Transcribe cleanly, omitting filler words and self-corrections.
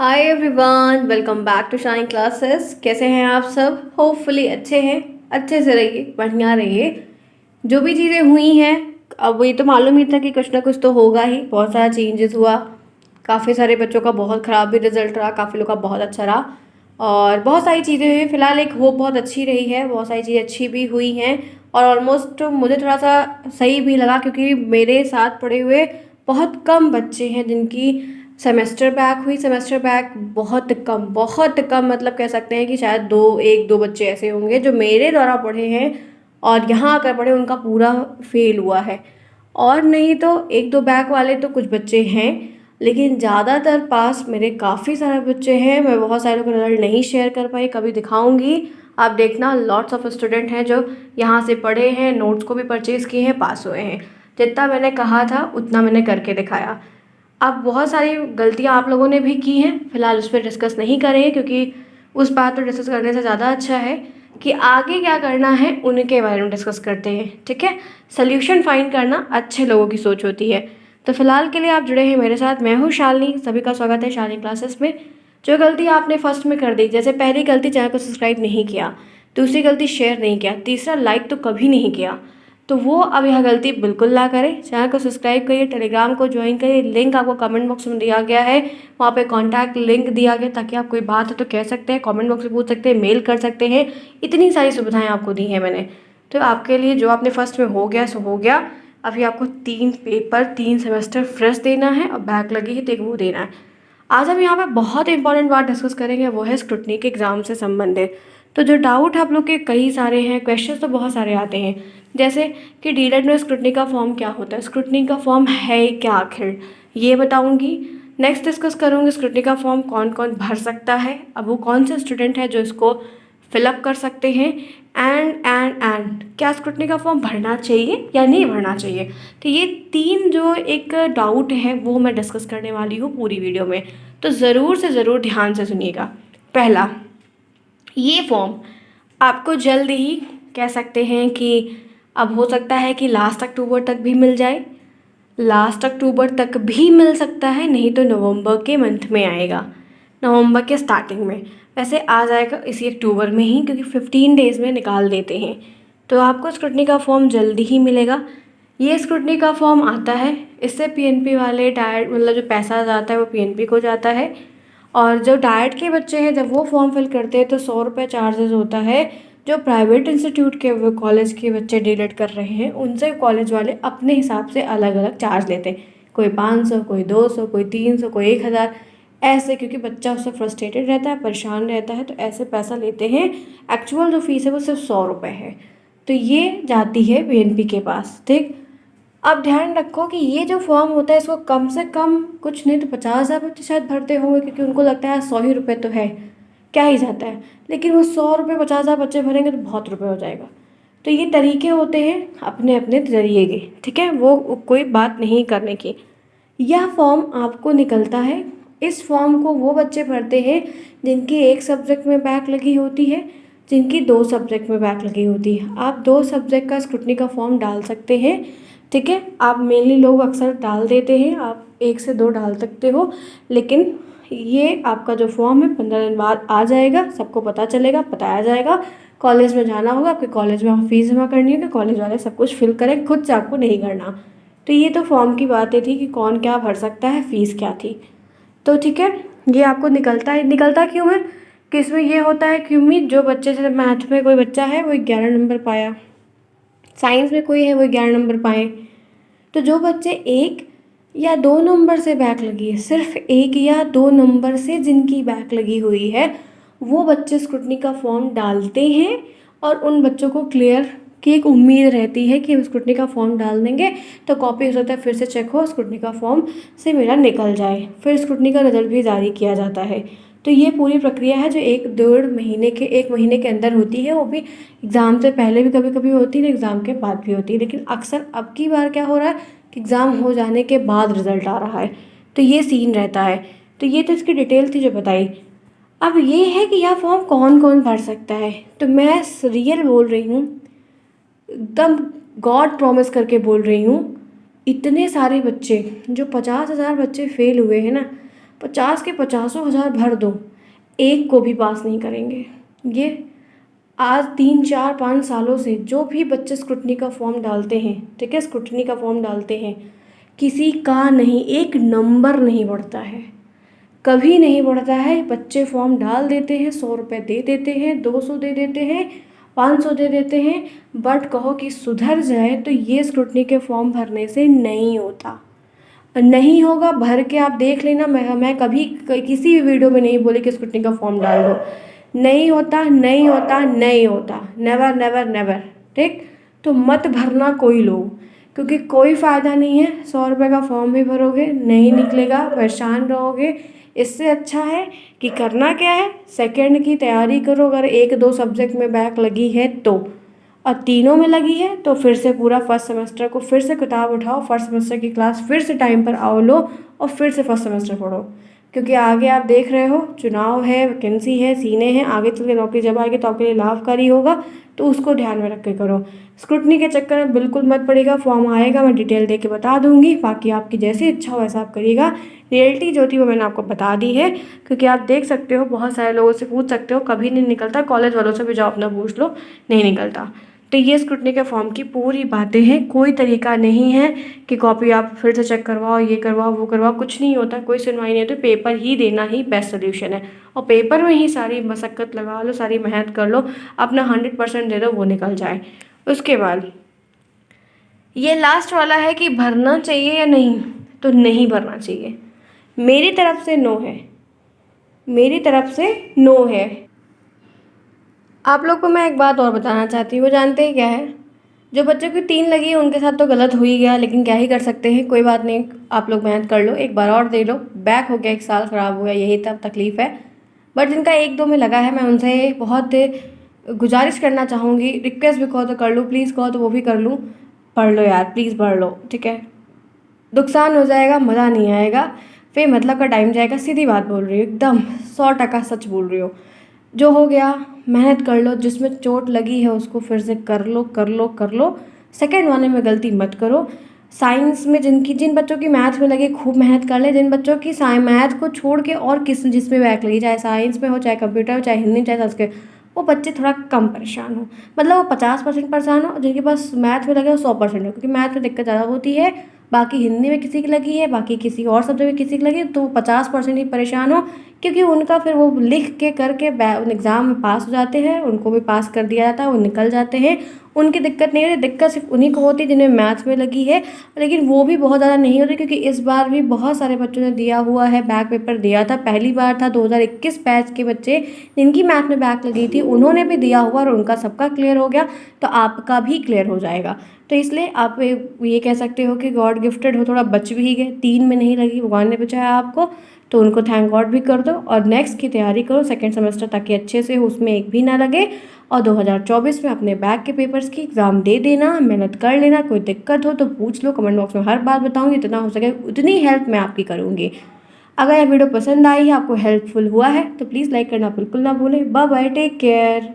Hi everyone, welcome back to Shine Classes. कैसे हैं आप सब? होपफुली अच्छे हैं। अच्छे से रहिए, बढ़िया रहिए। जो भी चीज़ें हुई हैं, अब ये तो मालूम ही था कि कुछ ना कुछ तो होगा ही। बहुत सारा चेंजेस हुआ, काफ़ी सारे बच्चों का बहुत ख़राब भी रिजल्ट रहा, काफ़ी लोग का बहुत अच्छा रहा और बहुत सारी चीज़ें हुई। फिलहाल एक होप बहुत अच्छी रही है, बहुत सारी चीज़ें अच्छी भी हुई हैं और ऑलमोस्ट मुझे थोड़ा सा सही भी लगा क्योंकि मेरे साथ पढ़े हुए बहुत कम बच्चे हैं जिनकी सेमेस्टर बैक हुई। सेमेस्टर बैक बहुत कम, मतलब कह सकते हैं कि शायद एक दो बच्चे ऐसे होंगे जो मेरे द्वारा पढ़े हैं और यहाँ आकर पढ़े, उनका पूरा फेल हुआ है। और नहीं तो एक दो बैक वाले तो कुछ बच्चे हैं, लेकिन ज़्यादातर पास मेरे काफ़ी सारे बच्चे हैं। मैं बहुत सारे लोगों का रिजल्ट नहीं शेयर कर पाई, कभी दिखाऊंगी। आप देखना, लॉट्स ऑफ स्टूडेंट हैं जो यहाँ से पढ़े हैं, नोट्स को भी परचेज़ किए हैं, पास हुए हैं। जितना मैंने कहा था उतना मैंने करके दिखाया। अब बहुत सारी गलतियाँ आप लोगों ने भी की हैं, फिलहाल उस पर डिस्कस नहीं करेंगे क्योंकि उस बात पर डिस्कस करने से ज़्यादा अच्छा है कि आगे क्या करना है उनके बारे में डिस्कस करते हैं। ठीक है, सल्यूशन फाइंड करना अच्छे लोगों की सोच होती है। तो फिलहाल के लिए आप जुड़े हैं मेरे साथ, मैं हूँ शालिनी। सभी का स्वागत है शालिनी क्लासेस में। जो गलती आपने फर्स्ट में कर दी, जैसे पहली गलती चैनल को सब्सक्राइब नहीं किया, दूसरी गलती शेयर नहीं किया, तीसरा लाइक तो कभी नहीं किया, तो वो अब यह गलती बिल्कुल ना करें। चैनल को सब्सक्राइब करिए, टेलीग्राम को ज्वाइन करिए, लिंक आपको कमेंट बॉक्स में दिया गया है, वहाँ पे कॉन्टैक्ट लिंक दिया गया ताकि आप कोई बात है तो कह सकते हैं, कमेंट बॉक्स में पूछ सकते हैं, मेल कर सकते हैं। इतनी सारी सुविधाएं आपको दी हैं मैंने। तो आपके लिए जो आपने फर्स्ट में हो गया सो हो गया। अभी आपको 3 पेपर 3 सेमेस्टर फ्रेश देना है और बैक लगी है तो एक वो देना है। आज हम यहाँ पे बहुत इंपॉर्टेंट बात डिस्कस करेंगे, वो है स्क्रूटनी के एग्ज़ाम से संबंधित। तो जो डाउट आप लोग के कई सारे हैं, क्वेश्चंस तो बहुत सारे आते हैं, जैसे कि डीएलएड में स्क्रूटनी का फॉर्म क्या होता है, स्क्रूटनी का फॉर्म है क्या आखिर, ये बताऊंगी। नेक्स्ट डिस्कस करूँगी स्क्रूटनी का फॉर्म कौन कौन भर सकता है, अब वो कौन से स्टूडेंट हैं जो इसको फिलअप कर सकते हैं, एंड क्या स्क्रूटनी का फॉर्म भरना चाहिए या नहीं भरना चाहिए। तो ये 3 जो एक डाउट है वो मैं डिस्कस करने वाली हूँ पूरी वीडियो में, तो ज़रूर से ज़रूर ध्यान से सुनिएगा। पहला, ये फॉर्म आपको जल्द ही, कह सकते हैं कि अब हो सकता है कि लास्ट अक्टूबर तक भी मिल जाए, लास्ट अक्टूबर तक भी मिल सकता है, नहीं तो नवंबर के मंथ में आएगा, नवंबर के स्टार्टिंग में। वैसे आ जाएगा इसी अक्टूबर में ही क्योंकि 15 डेज़ में निकाल देते हैं। तो आपको स्क्रूटनी का फॉर्म जल्दी ही मिलेगा। ये स्क्रूटनी का फॉर्म आता है, इससे पीएनपी वाले डायरेक्ट, मतलब जो पैसा जाता है वो पीएनपी को जाता है। और जो डाइट के बच्चे हैं जब वो फॉर्म फिल करते हैं तो 100 रुपये चार्जेस होता है। जो प्राइवेट इंस्टीट्यूट के वो कॉलेज के बच्चे डीलेट कर रहे हैं उनसे कॉलेज वाले अपने हिसाब से अलग अलग चार्ज लेते हैं, कोई 500, कोई 200, कोई 300, कोई 1000, ऐसे, क्योंकि बच्चा उससे फ्रस्ट्रेटेड रहता है, परेशान रहता है, तो ऐसे पैसा लेते हैं। एक्चुअल जो फीस है वो सिर्फ 100 रुपये है। तो ये जाती है पीएनपी के पास। ठीक, अब ध्यान रखो कि ये जो फॉर्म होता है इसको कम से कम कुछ नहीं तो 50,000 बच्चे शायद भरते होंगे, क्योंकि उनको लगता है 100 ही रुपये तो है, क्या ही जाता है। लेकिन वो 100 रुपये 50,000 बच्चे भरेंगे तो बहुत रुपये हो जाएगा। तो ये तरीके होते हैं अपने अपने जरिए के, ठीक है, वो कोई बात नहीं करने की। यह फॉर्म आपको निकलता है, इस फॉर्म को वो बच्चे भरते हैं जिनकी एक सब्जेक्ट में बैक लगी होती है, जिनकी 2 सब्जेक्ट में बैक लगी होती है। आप 2 सब्जेक्ट का स्क्रूटनी का फॉर्म डाल सकते हैं। ठीक है, आप मेनली लोग अक्सर डाल देते हैं, आप 1 से 2 डाल सकते हो, लेकिन ये आपका जो फॉर्म है 15 दिन बाद आ जाएगा, सबको पता चलेगा, बताया जाएगा। कॉलेज में जाना होगा, आपके कॉलेज में फीस जमा करनी होगी, कॉलेज वाले सब कुछ फिल करें, खुद से आपको नहीं करना। तो ये तो फॉर्म की बातें थी कि कौन क्या भर सकता है, फीस क्या थी। तो ठीक है, ये आपको निकलता है। निकलता क्यों है कि इसमें ये होता है कि जो बच्चे, जैसे मैथ में कोई बच्चा है वो 11 नंबर पाया, साइंस में कोई है वो 11 नंबर पाए, तो जो बच्चे 1 या 2 नंबर से बैक लगी है, सिर्फ 1 या 2 नंबर से जिनकी बैक लगी हुई है, वो बच्चे स्क्रूटनी का फॉर्म डालते हैं और उन बच्चों को क्लियर की एक उम्मीद रहती है कि हम स्क्रूटनी का फॉर्म डाल देंगे तो कॉपी हो सकता है फिर से चेक हो, स्क्रूटनी का फॉर्म से मेरा निकल जाए, फिर स्क्रूटनी का रिजल्ट भी जारी किया जाता है। तो ये पूरी प्रक्रिया है जो 1 महीने के अंदर होती है, वो भी एग्ज़ाम से पहले भी कभी कभी होती है, एग्ज़ाम के बाद भी होती है, लेकिन अक्सर अब की बार क्या हो रहा है कि एग्ज़ाम हो जाने के बाद रिज़ल्ट आ रहा है। तो ये सीन रहता है। तो ये तो इसकी डिटेल थी जो बताई। अब ये है कि यह फॉर्म कौन कौन भर सकता है, तो मैं रियल बोल रही हूँ, एकदम गॉड प्रॉमिस करके बोल रही हूँ, इतने सारे बच्चे, जो 50,000 बच्चे फेल हुए हैं ना, 50 के 50,000 भर दो, एक को भी पास नहीं करेंगे। ये आज 3 4 5 सालों से जो भी बच्चे स्क्रूटनी का फॉर्म डालते हैं, ठीक है, स्क्रूटनी का फॉर्म डालते हैं, किसी का नहीं, एक नंबर नहीं बढ़ता है, कभी नहीं बढ़ता है। बच्चे फॉर्म डाल देते हैं, 100 रुपये दे देते हैं, 200 दे देते हैं, 500 दे देते हैं, बट कहो कि सुधर जाए तो ये स्क्रूटनी के फॉर्म भरने से नहीं होता, नहीं होगा। भर के आप देख लेना, मैं कभी किसी भी वीडियो में नहीं बोली कि स्क्रूटनी का फॉर्म डाल दो, नहीं होता, नहीं होता, नहीं होता, नेवर नेवर नेवर, ठीक। तो मत भरना कोई लोग, क्योंकि कोई फ़ायदा नहीं है। 100 रुपये का फॉर्म भी भरोगे, नहीं निकलेगा, परेशान रहोगे। इससे अच्छा है कि करना क्या है, सेकंड की तैयारी करो। अगर 1 2 सब्जेक्ट में बैक लगी है तो, और तीनों में लगी है तो फिर से पूरा फर्स्ट सेमेस्टर को फिर से किताब उठाओ, फर्स्ट सेमेस्टर की क्लास फिर से टाइम पर आओ लो, और फिर से फर्स्ट सेमेस्टर पढ़ो। क्योंकि आगे आप देख रहे हो, चुनाव है, वैकेंसी है, सीने हैं, आगे चल के नौकरी जब आएगी तो आपके लिए लाभकारी होगा, तो उसको ध्यान में रख के करो। स्क्रूटनी के चक्कर में बिल्कुल मत पड़ेगा। फॉर्म आएगा, मैं डिटेल दे के बता दूंगी, बाकी आपकी जैसी इच्छा हो वैसा आप करिएगा। रियलिटी जो थी वो मैंने आपको बता दी है, क्योंकि आप देख सकते हो, बहुत सारे लोगों से पूछ सकते हो, कभी नहीं निकलता। कॉलेज वालों से भी जाओ अपना पूछ लो, नहीं निकलता। तो ये स्क्रूटनी के फॉर्म की पूरी बातें हैं। कोई तरीका नहीं है कि कॉपी आप फिर से चेक करवाओ, ये करवाओ, वो करवाओ, कुछ नहीं होता, कोई सुनवाई नहीं होती। पेपर ही देना ही बेस्ट सोल्यूशन है, और पेपर में ही सारी मशक्क़त लगा लो, सारी मेहनत कर लो, अपना 100% दे दो, वो निकल जाए। उसके बाद ये लास्ट वाला है कि भरना चाहिए या नहीं, तो नहीं भरना चाहिए। मेरी तरफ से नो है, मेरी तरफ से नो है। आप लोग को मैं एक बात और बताना चाहती हूँ, वो जानते हैं क्या है, जो बच्चों की 3 लगी है उनके साथ तो गलत हो ही गया, लेकिन क्या ही कर सकते हैं, कोई बात नहीं। आप लोग मेहनत कर लो, एक बार और दे लो। बैक हो गया, 1 साल ख़राब हो गया, यही तब तकलीफ़ है। बट जिनका 1 2 में लगा है, मैं उनसे बहुत गुजारिश करना चाहूँगी, रिक्वेस्ट भी कहो तो कर लूँ, प्लीज़ कहो तो वो भी कर लूँ, पढ़ लो यार, प्लीज़ पढ़ लो, ठीक है। नुकसान हो जाएगा, मज़ा नहीं आएगा, फिर मतलब का टाइम जाएगा। सीधी बात बोल रही हूँ, एकदम 100% सच बोल रही हूँ। जो हो गया मेहनत कर लो, जिसमें चोट लगी है उसको फिर से कर लो, कर लो, कर लो। सेकंड वाले में गलती मत करो। साइंस में जिन बच्चों की मैथ में लगे खूब मेहनत कर ले, जिन बच्चों की मैथ को छोड़ के और जिसमें बैक लगी, चाहे साइंस में हो, चाहे कंप्यूटर हो, चाहे हिंदी, चाहे संस्कृत, वो बच्चे थोड़ा कम परेशान हो, मतलब वो 50% परेशान हो, जिनके पास मैथ में लगे वो 100% हो। क्योंकि मैथ में दिक्कत ज़्यादा होती है, बाकी हिंदी में किसी की लगी है, बाकी किसी और सब्जेक्ट में किसी की लगी है, तो 50% ही परेशान हो। क्योंकि उनका फिर वो लिख के करके एग्ज़ाम में पास हो जाते हैं, उनको भी पास कर दिया जाता है, वो निकल जाते हैं, उनकी दिक्कत नहीं होती। दिक्कत सिर्फ उन्हीं को होती है जिन्हें मैथ्स में लगी है, लेकिन वो भी बहुत ज़्यादा नहीं होती, क्योंकि इस बार भी बहुत सारे बच्चों ने दिया हुआ है, बैक पेपर दिया था। पहली बार था 2021 बैच के बच्चे जिनकी मैथ में बैक लगी थी, उन्होंने भी दिया हुआ, और उनका सबका क्लियर हो गया, तो आपका भी क्लियर हो जाएगा। तो इसलिए आप ये कह सकते हो कि गॉड गिफ्टेड हो, थोड़ा बच भी गए, 3 में नहीं लगी, भगवान ने बचाया आपको, तो उनको थैंक गॉड भी कर दो। और नेक्स्ट की तैयारी करो सेकंड सेमेस्टर, ताकि अच्छे से उसमें एक भी ना लगे, और 2024 में अपने बैक के पेपर्स की एग्ज़ाम दे देना, मेहनत कर लेना। कोई दिक्कत हो तो पूछ लो, कमेंट बॉक्स में हर बात बताऊँगी, जितना हो सके उतनी हेल्प मैं आपकी करूँगी। अगर यह वीडियो पसंद आई है, आपको हेल्पफुल हुआ है, तो प्लीज़ लाइक करना बिल्कुल ना भूलें। Bye bye, take care.